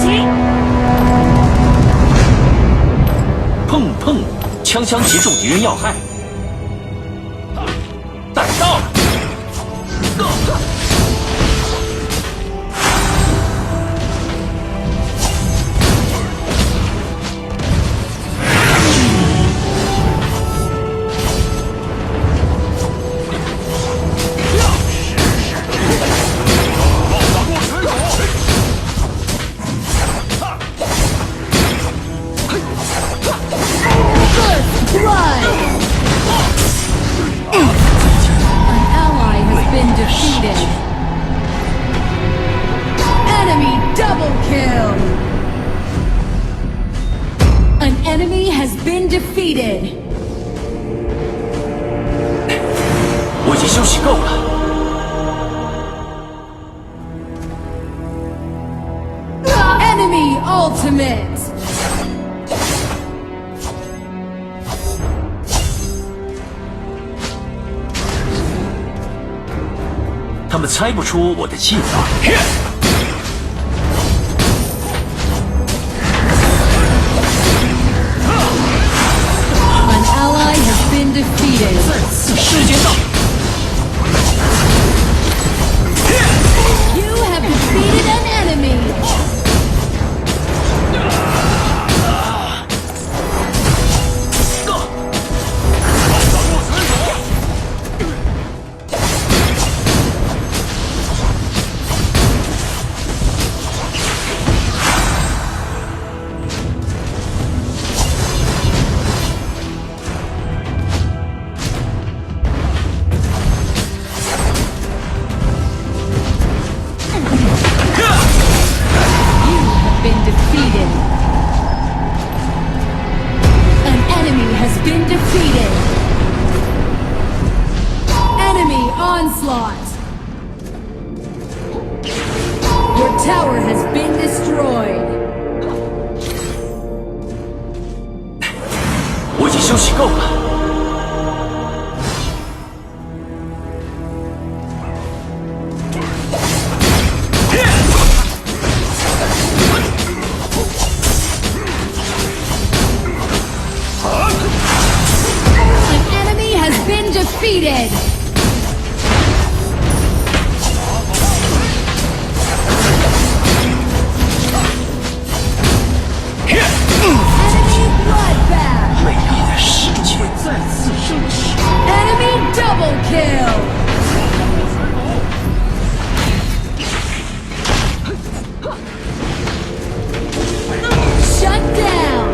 心！砰砰，枪枪击中敌人要害。逮到了！Enemy has been defeated. 我已经休息够了。Enemy ultimate. 他们猜不出我的计划。Defeated. 时间到。You have defeated an enemy. Onslaught! Your tower has been destroyed. 我已经休息够了。An enemy has been defeated. Enemy double kill! Shut down!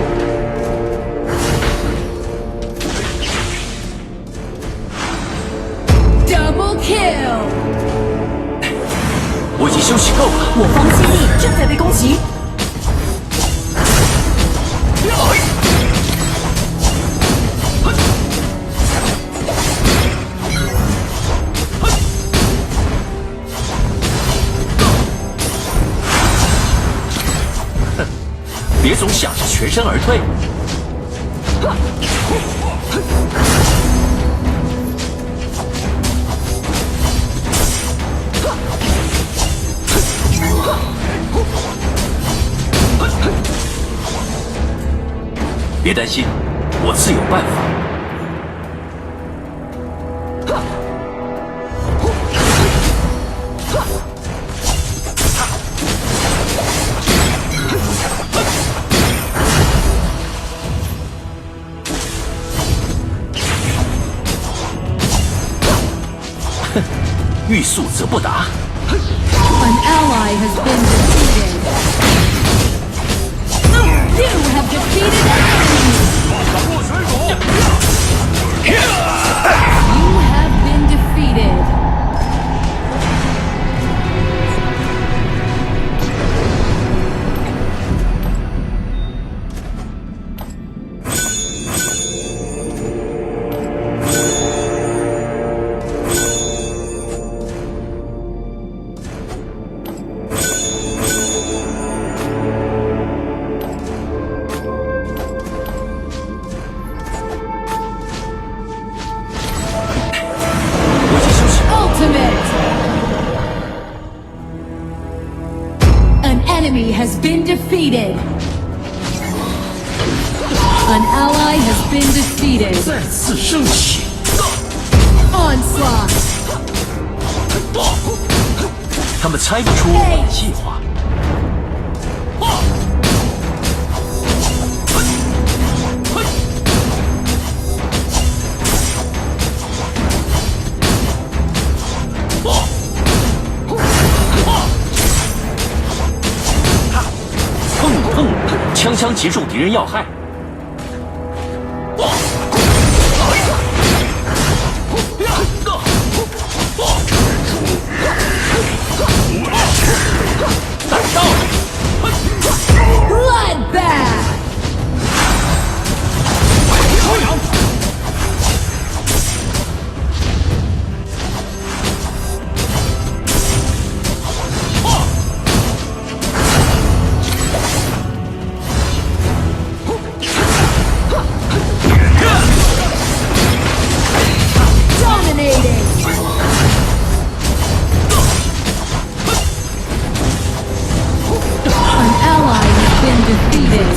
Double kill! 我已经休息够了。我方基地正在被攻击。别总想着全身而退。别担心，我自有办法。欲速则不达。An ally has been defeated. You have defeated an enemy. You have been defeated. enemy has been defeated. An ally has been defeated. 再次升起。 Onslaught. 他们猜不出我的计划。砰砰，枪枪击中敌人要害。 Bloodbath.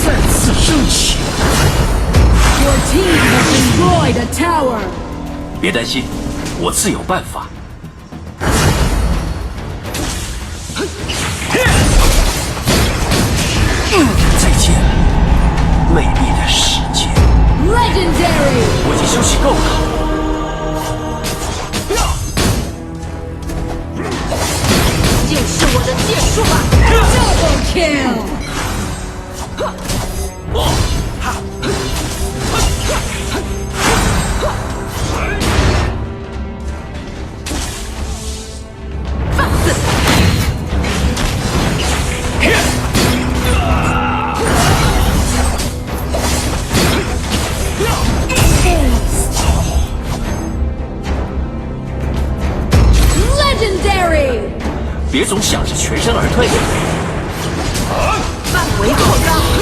再次升起。 Your team has destroyed a tower. 别担心，我自有办法。再见，美丽的世界。 Legendary. 我已经休息够了。 就是我的剑术吧。 Double kill. 放肆！ Legendary. 别总想着全身而退。范围扩张。